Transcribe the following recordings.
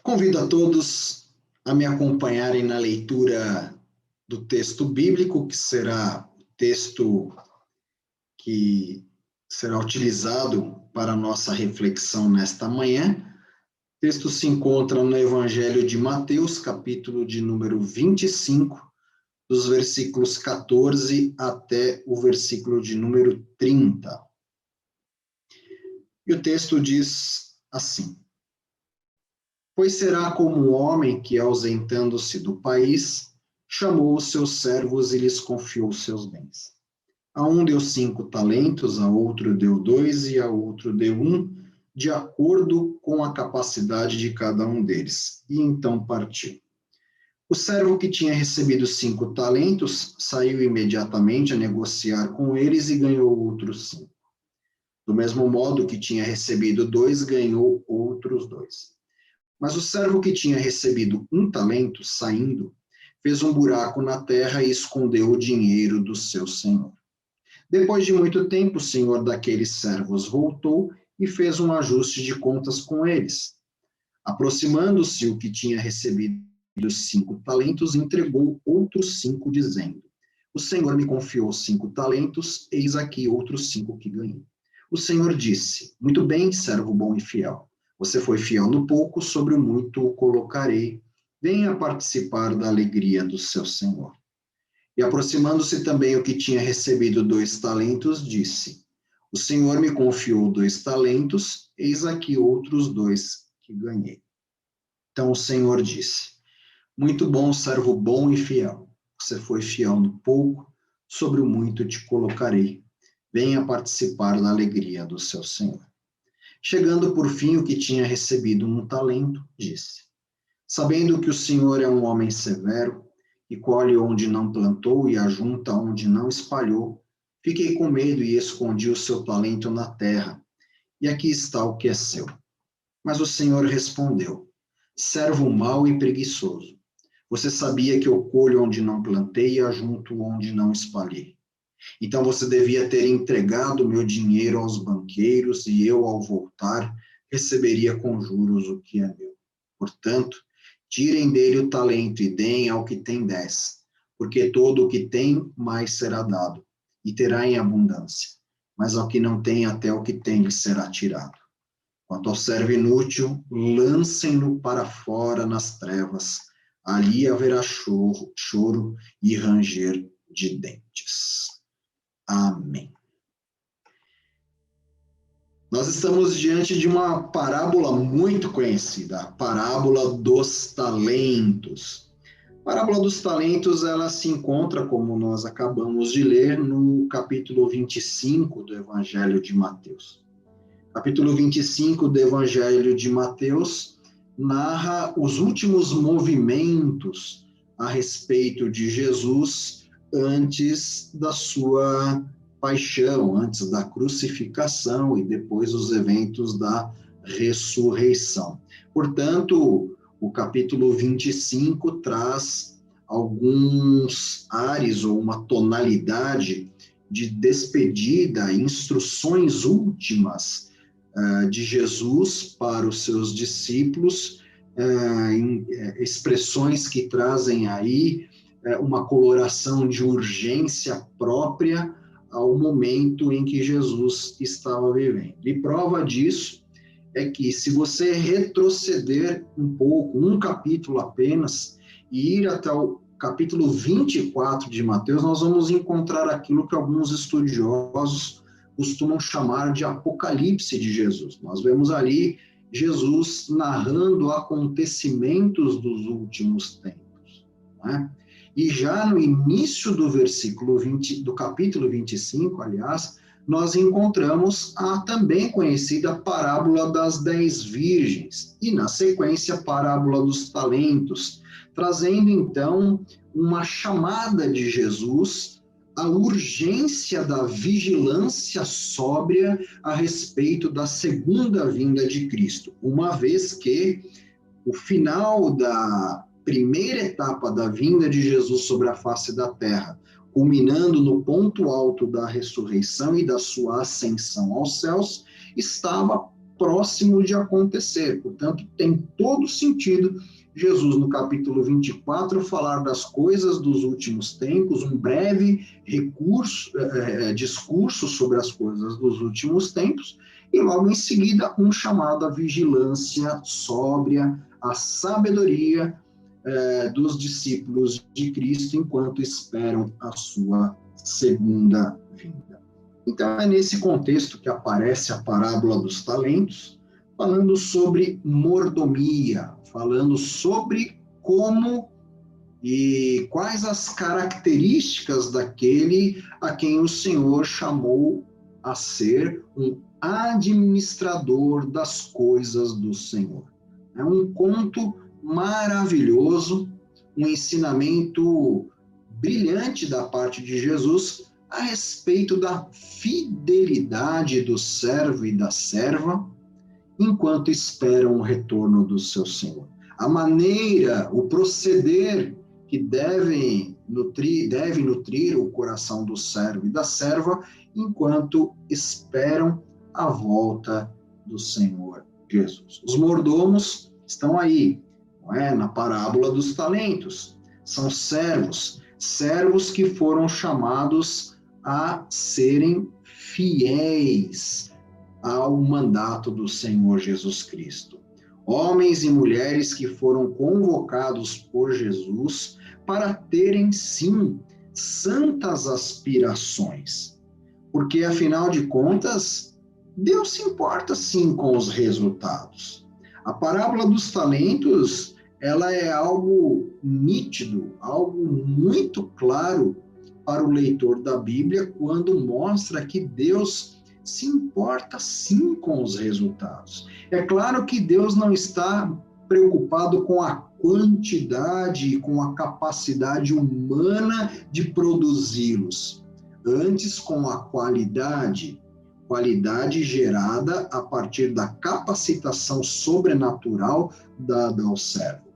Convido a todos a me acompanharem na leitura do texto bíblico, que será o texto que será utilizado para a nossa reflexão nesta manhã. O texto se encontra no Evangelho de Mateus, capítulo de número 25, dos versículos 14 até o versículo de número 30. E o texto diz assim: Pois será como um homem que, ausentando-se do país, chamou os seus servos e lhes confiou seus bens. A um deu 5 talentos, a outro deu 2 e a outro deu 1, de acordo com a capacidade de cada um deles. E então partiu. O servo que tinha recebido 5 talentos saiu imediatamente a negociar com eles e ganhou outros 5. Do mesmo modo, que tinha recebido 2 ganhou outros 2. Mas o servo que tinha recebido 1 talento, saindo, fez um buraco na terra e escondeu o dinheiro do seu senhor. Depois de muito tempo, o senhor daqueles servos voltou e fez um ajuste de contas com eles. Aproximando-se o que tinha recebido 5 talentos, entregou outros 5, dizendo: O senhor me confiou 5 talentos, eis aqui outros 5 que ganhei. O senhor disse: Muito bem, servo bom e fiel. Você foi fiel no pouco, sobre o muito o colocarei. Venha participar da alegria do seu senhor. E aproximando-se também o que tinha recebido 2 talentos, disse: O senhor me confiou 2 talentos, eis aqui outros 2 que ganhei. Então o senhor disse: Muito bom, servo bom e fiel. Você foi fiel no pouco, sobre o muito te colocarei. Venha participar da alegria do seu senhor. Chegando por fim o que tinha recebido 1 talento, disse: Sabendo que o senhor é um homem severo, e colhe onde não plantou e ajunta onde não espalhou, fiquei com medo e escondi o seu talento na terra. E aqui está o que é seu. Mas o senhor respondeu: Servo mau e preguiçoso. Você sabia que eu colho onde não plantei e ajunto onde não espalhei. Então você devia ter entregado meu dinheiro aos banqueiros e eu, ao voltar, receberia com juros o que é meu. Portanto, tirem dele o talento e deem ao que tem 10, porque todo o que tem, mais será dado, e terá em abundância. Mas ao que não tem, até o que tem lhe será tirado. Quanto ao servo inútil, lancem-no para fora nas trevas. Ali haverá choro e ranger de dentes. Amém. Nós estamos diante de uma parábola muito conhecida, a parábola dos talentos. A parábola dos talentos, ela se encontra, como nós acabamos de ler, no capítulo 25 do Evangelho de Mateus. Capítulo 25 do Evangelho de Mateus narra os últimos movimentos a respeito de Jesus antes da sua paixão, antes da crucificação e depois os eventos da ressurreição. Portanto, o capítulo 25 traz alguns ares ou uma tonalidade de despedida, instruções últimas de Jesus para os seus discípulos, expressões que trazem aí uma coloração de urgência própria ao momento em que Jesus estava vivendo. E prova disso é que, se você retroceder um pouco, um capítulo apenas, e ir até o capítulo 24 de Mateus, nós vamos encontrar aquilo que alguns estudiosos costumam chamar de Apocalipse de Jesus. Nós vemos ali Jesus narrando acontecimentos dos últimos tempos, né? E já no início do versículo 20, do capítulo 25, aliás, nós encontramos a também conhecida parábola das 10 virgens, e na sequência a parábola dos talentos, trazendo então uma chamada de Jesus à urgência da vigilância sóbria a respeito da segunda vinda de Cristo, uma vez que o final da primeira etapa da vinda de Jesus sobre a face da terra, culminando no ponto alto da ressurreição e da sua ascensão aos céus, estava próximo de acontecer. Portanto, tem todo sentido Jesus, no capítulo 24, falar das coisas dos últimos tempos, um breve discurso sobre as coisas dos últimos tempos, e logo em seguida um chamado à vigilância sóbria, à sabedoria dos discípulos de Cristo enquanto esperam a sua segunda vinda. Então é nesse contexto que aparece a parábola dos talentos, falando sobre mordomia, falando sobre como e quais as características daquele a quem o Senhor chamou a ser um administrador das coisas do Senhor. É um conto maravilhoso, um ensinamento brilhante da parte de Jesus a respeito da fidelidade do servo e da serva enquanto esperam o retorno do seu Senhor. A maneira, o proceder que deve nutrir o coração do servo e da serva enquanto esperam a volta do Senhor Jesus. Os mordomos estão aí, não é? Na parábola dos talentos. São servos que foram chamados a serem fiéis ao mandato do Senhor Jesus Cristo. Homens e mulheres que foram convocados por Jesus para terem, sim, santas aspirações. Porque, afinal de contas, Deus se importa, sim, com os resultados. A parábola dos talentos, ela é algo nítido, algo muito claro para o leitor da Bíblia, quando mostra que Deus se importa sim com os resultados. É claro que Deus não está preocupado com a quantidade e com a capacidade humana de produzi-los, antes com a qualidade gerada a partir da capacitação sobrenatural dada ao servo.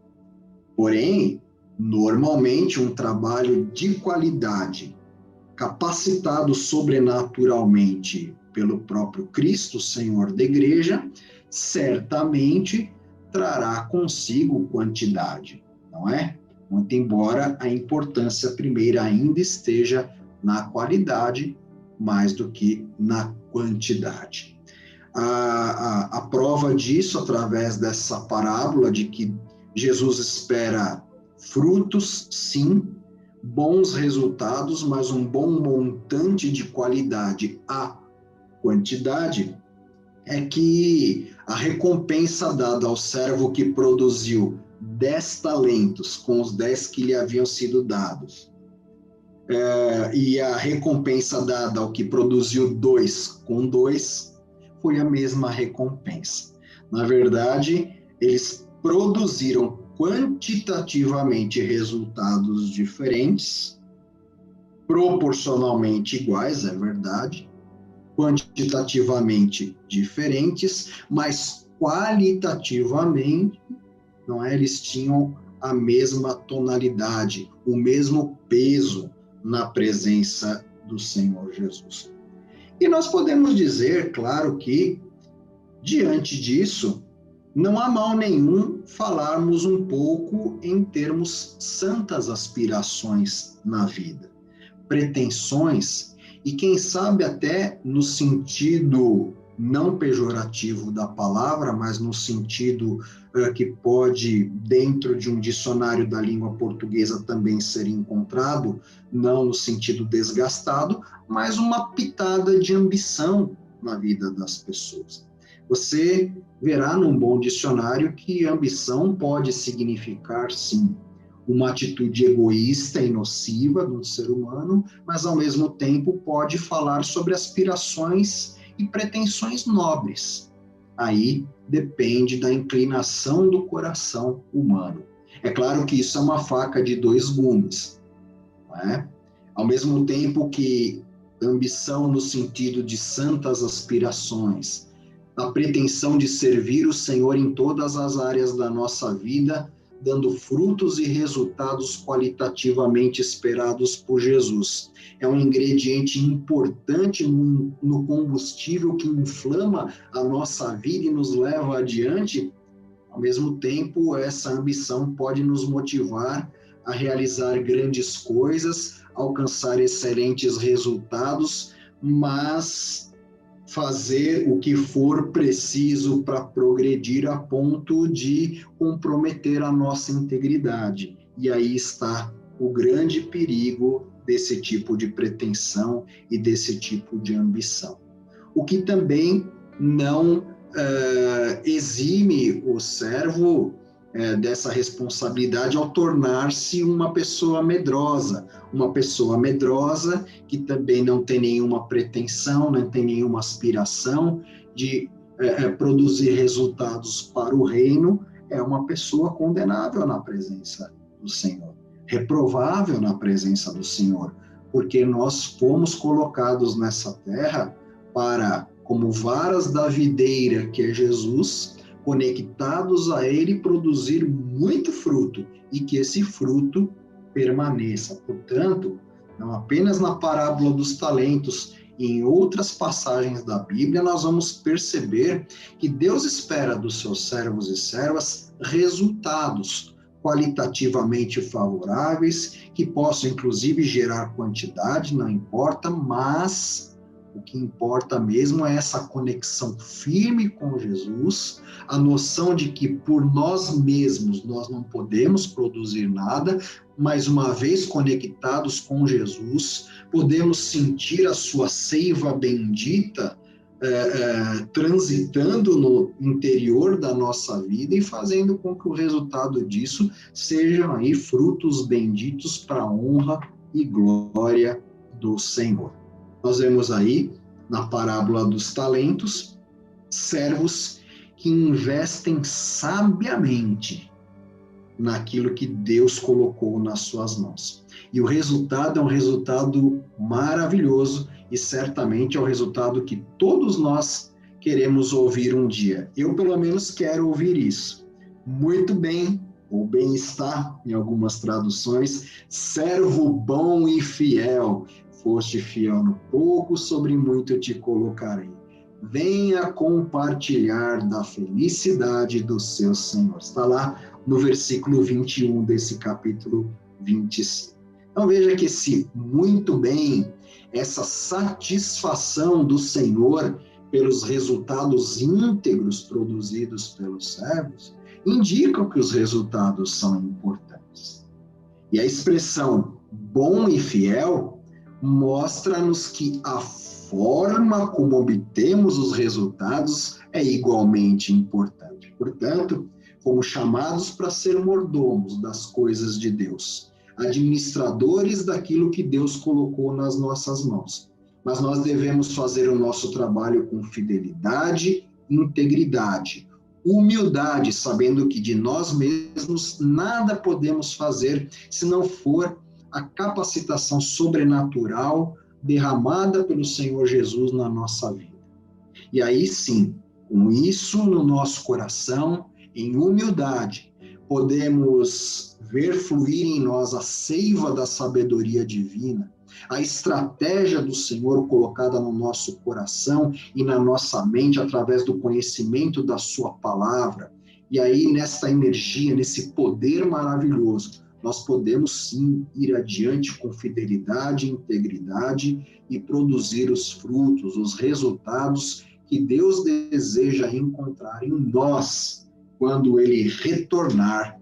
Porém, normalmente um trabalho de qualidade, capacitado sobrenaturalmente pelo próprio Cristo, Senhor da Igreja, certamente trará consigo quantidade, não é? Muito embora a importância primeira ainda esteja na qualidade, mais do que na quantidade. A prova disso, através dessa parábola, de que Jesus espera frutos, sim, bons resultados, mas um bom montante de qualidade a quantidade, é que a recompensa dada ao servo que produziu 10 talentos com os 10 que lhe haviam sido dados, e a recompensa dada ao que produziu 2 com 2, foi a mesma recompensa. Na verdade, eles produziram quantitativamente resultados diferentes, proporcionalmente iguais, é verdade, quantitativamente diferentes, mas qualitativamente, não é? Eles tinham a mesma tonalidade, o mesmo peso na presença do Senhor Jesus. E nós podemos dizer, claro, que diante disso, não há mal nenhum falarmos um pouco em termos santas aspirações na vida, pretensões, e quem sabe até no sentido não pejorativo da palavra, mas no sentido que pode, dentro de um dicionário da língua portuguesa, também ser encontrado, não no sentido desgastado, mas uma pitada de ambição na vida das pessoas. Você verá num bom dicionário que ambição pode significar, sim, uma atitude egoísta e nociva do ser humano, mas ao mesmo tempo pode falar sobre aspirações e pretensões nobres. Aí depende da inclinação do coração humano. É claro que isso é uma faca de dois gumes, não é? Ao mesmo tempo que ambição no sentido de santas aspirações, a pretensão de servir o Senhor em todas as áreas da nossa vida, dando frutos e resultados qualitativamente esperados por Jesus. É um ingrediente importante no combustível que inflama a nossa vida e nos leva adiante. Ao mesmo tempo, essa ambição pode nos motivar a realizar grandes coisas, alcançar excelentes resultados, mas fazer o que for preciso para progredir a ponto de comprometer a nossa integridade. E aí está o grande perigo desse tipo de pretensão e desse tipo de ambição. O que também não exime o servo dessa responsabilidade ao tornar-se uma pessoa medrosa que também não tem nenhuma pretensão, não tem nenhuma aspiração de produzir resultados para o reino, é uma pessoa condenável na presença do Senhor, reprovável na presença do Senhor, porque nós fomos colocados nessa terra para, como varas da videira, que é Jesus, conectados a Ele, produzir muito fruto e que esse fruto permaneça. Portanto, não apenas na parábola dos talentos, em outras passagens da Bíblia, nós vamos perceber que Deus espera dos seus servos e servas resultados qualitativamente favoráveis, que possam inclusive gerar quantidade, não importa, mas o que importa mesmo é essa conexão firme com Jesus, a noção de que por nós mesmos nós não podemos produzir nada, mas uma vez conectados com Jesus, podemos sentir a sua seiva bendita transitando no interior da nossa vida e fazendo com que o resultado disso sejam aí frutos benditos para a honra e glória do Senhor. Nós vemos aí, na parábola dos talentos, servos que investem sabiamente naquilo que Deus colocou nas suas mãos. E o resultado é um resultado maravilhoso e certamente é o resultado que todos nós queremos ouvir um dia. Eu, pelo menos, quero ouvir isso. Muito bem, ou bem-estar, em algumas traduções, servo bom e fiel. Foste fiel no pouco, sobre muito eu te colocarei. Venha compartilhar da felicidade do seu Senhor. Está lá no versículo 21 desse capítulo 25. Então veja que esse muito bem, essa satisfação do Senhor pelos resultados íntegros produzidos pelos servos, indicam que os resultados são importantes. E a expressão bom e fiel mostra-nos que a forma como obtemos os resultados é igualmente importante. Portanto, fomos chamados para ser mordomos das coisas de Deus, administradores daquilo que Deus colocou nas nossas mãos. Mas nós devemos fazer o nosso trabalho com fidelidade, integridade, humildade, sabendo que de nós mesmos nada podemos fazer se não for a capacitação sobrenatural derramada pelo Senhor Jesus na nossa vida. E aí sim, com isso no nosso coração, em humildade, podemos ver fluir em nós a seiva da sabedoria divina, a estratégia do Senhor colocada no nosso coração e na nossa mente através do conhecimento da sua palavra. E aí, nessa energia, nesse poder maravilhoso, nós podemos sim ir adiante com fidelidade, integridade e produzir os frutos, os resultados que Deus deseja encontrar em nós quando Ele retornar,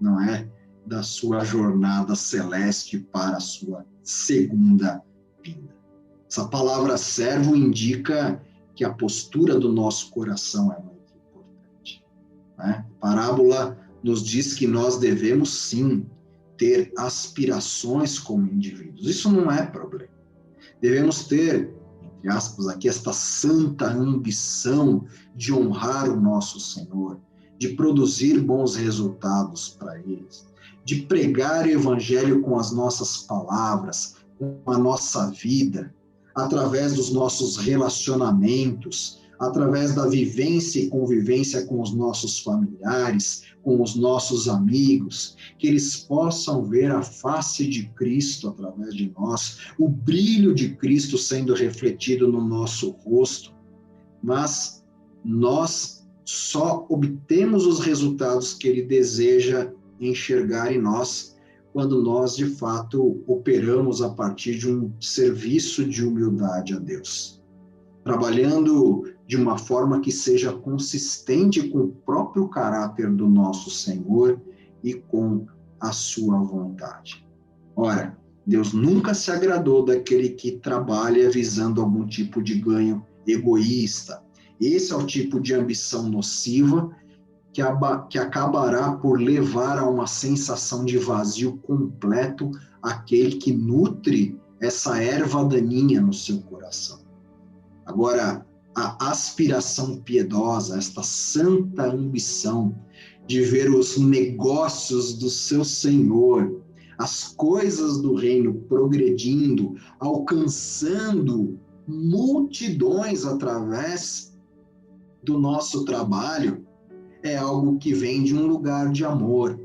não é, da sua jornada celeste para a sua segunda vinda. Essa palavra servo indica que a postura do nosso coração é muito importante, né? A parábola nos diz que nós devemos sim ter aspirações como indivíduos. Isso não é problema. Devemos ter, entre aspas, aqui esta santa ambição de honrar o nosso Senhor, de produzir bons resultados para eles, de pregar o evangelho com as nossas palavras, com a nossa vida, através dos nossos relacionamentos, através da vivência e convivência com os nossos familiares, com os nossos amigos, que eles possam ver a face de Cristo através de nós, o brilho de Cristo sendo refletido no nosso rosto. Mas nós só obtemos os resultados que Ele deseja enxergar em nós quando nós, de fato, operamos a partir de um serviço de humildade a Deus, trabalhando de uma forma que seja consistente com o próprio caráter do nosso Senhor e com a sua vontade. Ora, Deus nunca se agradou daquele que trabalha visando algum tipo de ganho egoísta. Esse é o tipo de ambição nociva que acabará por levar a uma sensação de vazio completo aquele que nutre essa erva daninha no seu coração. Agora, a aspiração piedosa, esta santa ambição de ver os negócios do seu Senhor, as coisas do reino progredindo, alcançando multidões através do nosso trabalho, é algo que vem de um lugar de amor,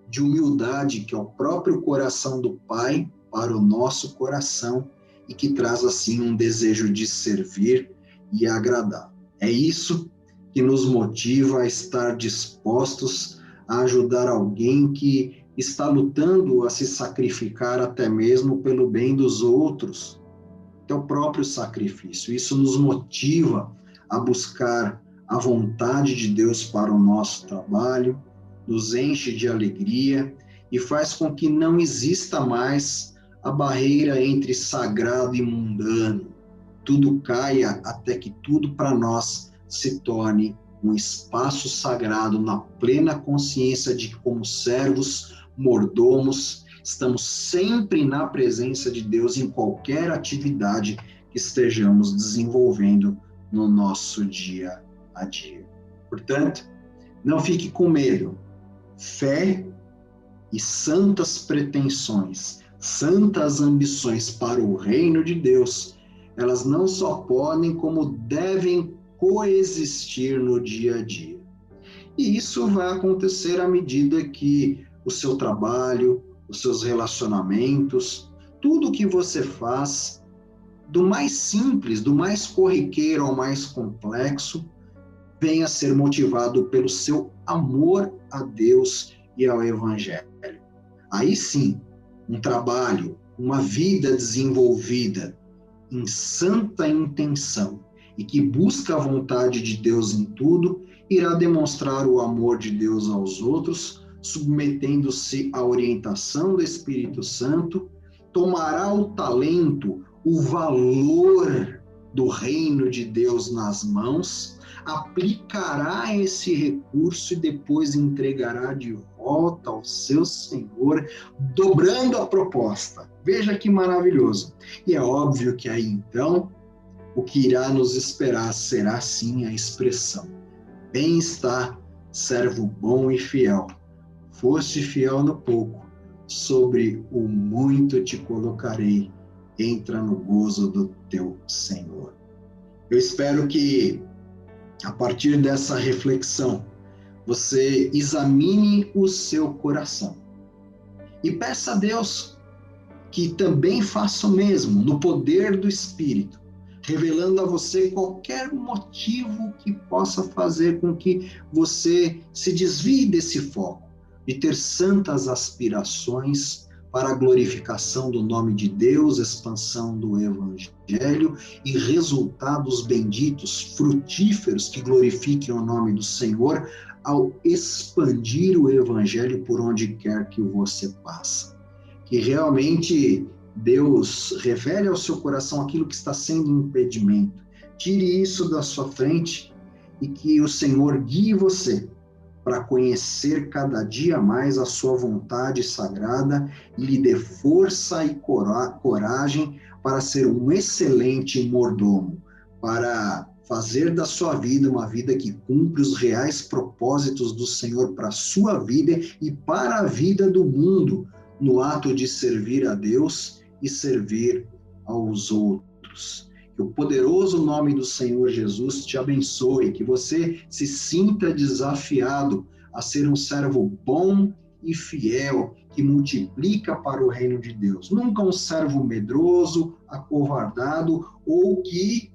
de humildade, que é o próprio coração do Pai para o nosso coração e que traz assim um desejo de servir e agradar. É isso que nos motiva a estar dispostos a ajudar alguém que está lutando a se sacrificar até mesmo pelo bem dos outros, que é o próprio sacrifício. Isso nos motiva a buscar a vontade de Deus para o nosso trabalho, nos enche de alegria e faz com que não exista mais a barreira entre sagrado e mundano. Tudo caia até que tudo para nós se torne um espaço sagrado na plena consciência de que, como servos, mordomos, estamos sempre na presença de Deus em qualquer atividade que estejamos desenvolvendo no nosso dia a dia. Portanto, não fique com medo. Fé e santas pretensões, santas ambições para o reino de Deus, elas não só podem, como devem coexistir no dia a dia. E isso vai acontecer à medida que o seu trabalho, os seus relacionamentos, tudo que você faz, do mais simples, do mais corriqueiro ao mais complexo, venha a ser motivado pelo seu amor a Deus e ao Evangelho. Aí sim, um trabalho, uma vida desenvolvida em santa intenção e que busca a vontade de Deus em tudo, irá demonstrar o amor de Deus aos outros, submetendo-se à orientação do Espírito Santo, tomará o talento, o valor do reino de Deus nas mãos, aplicará esse recurso e depois entregará de volta ao seu Senhor, dobrando a proposta. Veja que maravilhoso. E é óbvio que aí então, o que irá nos esperar será sim a expressão: bem está, servo bom e fiel. Foste fiel no pouco, sobre o muito te colocarei. Entra no gozo do teu Senhor. Eu espero que, a partir dessa reflexão, você examine o seu coração e peça a Deus que também faça o mesmo, no poder do Espírito, revelando a você qualquer motivo que possa fazer com que você se desvie desse foco, de ter santas aspirações para a glorificação do nome de Deus, expansão do Evangelho e resultados benditos, frutíferos, que glorifiquem o nome do Senhor ao expandir o Evangelho por onde quer que você passe. Que realmente Deus revele ao seu coração aquilo que está sendo impedimento. Tire isso da sua frente e que o Senhor guie você para conhecer cada dia mais a sua vontade sagrada e lhe dê força e coragem para ser um excelente mordomo, para fazer da sua vida uma vida que cumpre os reais propósitos do Senhor para a sua vida e para a vida do mundo, no ato de servir a Deus e servir aos outros. Que Que o poderoso nome do Senhor Jesus te abençoe, que você se sinta desafiado a ser um servo bom e fiel, que multiplica para o reino de Deus. Nunca um servo medroso, acovardado ou que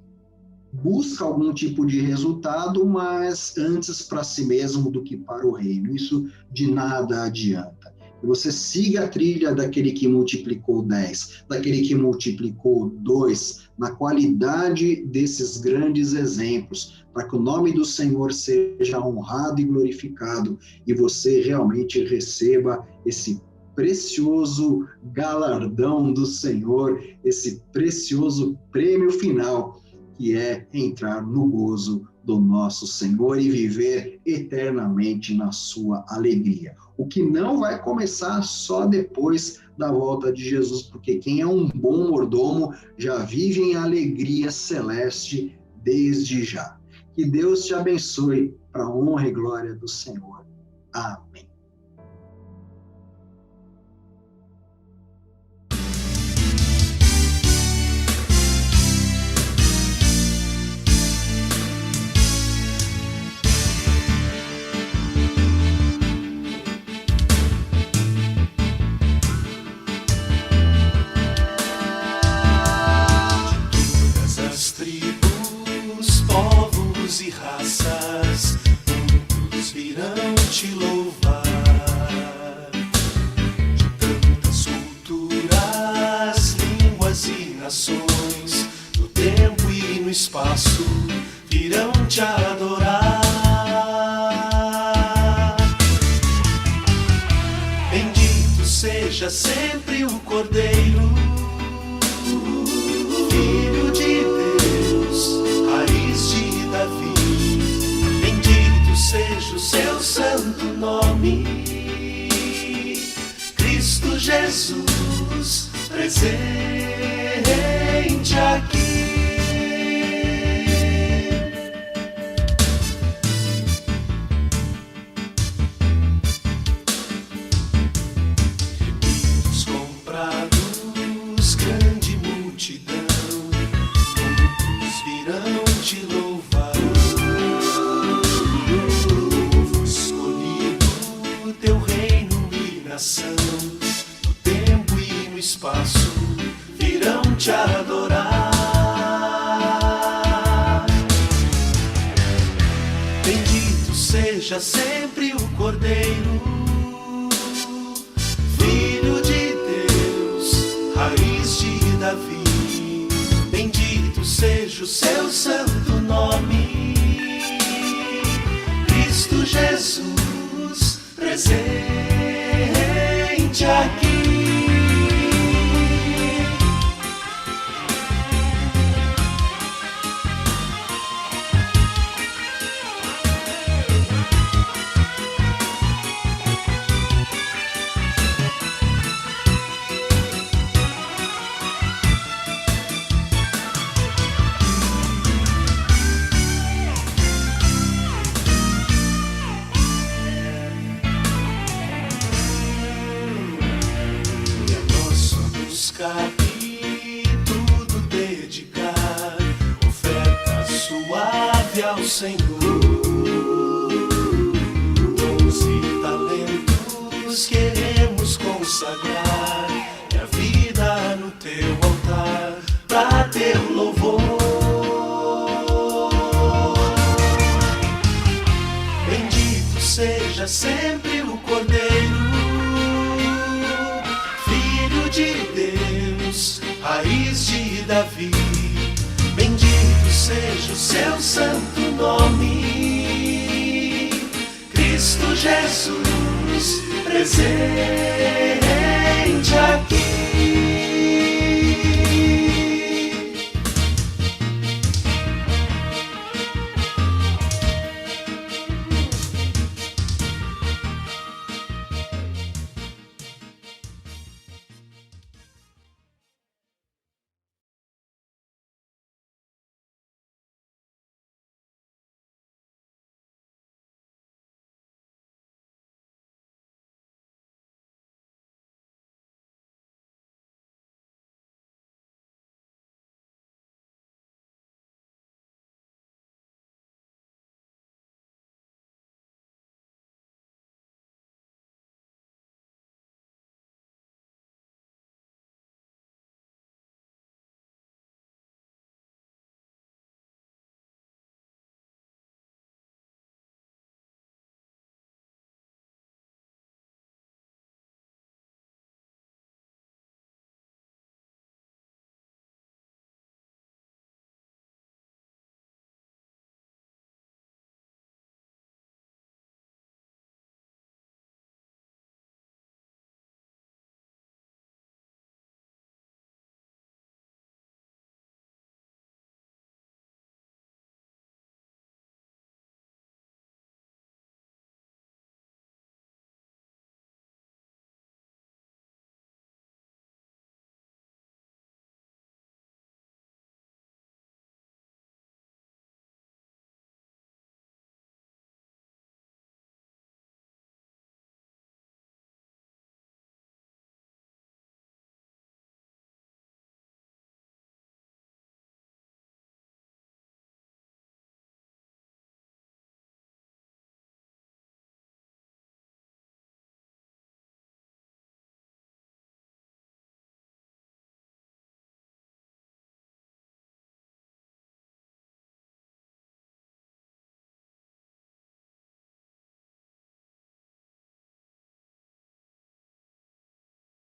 busca algum tipo de resultado, mas antes para si mesmo do que para o reino. Isso de nada adianta. Que você siga a trilha daquele que multiplicou 10, daquele que multiplicou 2, na qualidade desses grandes exemplos, para que o nome do Senhor seja honrado e glorificado e você realmente receba esse precioso galardão do Senhor, esse precioso prêmio final, que é entrar no gozo do nosso Senhor e viver eternamente na sua alegria. O que não vai começar só depois da volta de Jesus, porque quem é um bom mordomo já vive em alegria celeste desde já. Que Deus te abençoe para a honra e glória do Senhor. Amém. E raças, muitos virão te louvar. De tantas culturas, línguas e nações, no tempo e no espaço, virão te adorar. Bendito seja sempre o Cordeiro, Filho de Deus, raiz de Davi. Bendito seja o seu santo nome, Cristo Jesus, presente aqui. Remidos comprados, grande multidão, muitos virão te louvar. Teu reino e nação, no tempo e no espaço, virão te adorar. Bendito seja sempre o Cordeiro, Filho de Deus, raiz de Davi. Bendito seja o seu santo nome, Cristo Jesus, presente aqui. E tudo dedicar, oferta suave ao Senhor. Dons e talentos queremos consagrar, e a vida no teu altar, pra teu louvor. Bendito seja sempre o Cordeiro, Filho de Deus, raiz de Davi. Bendito seja o seu santo nome, Cristo Jesus, presente aqui.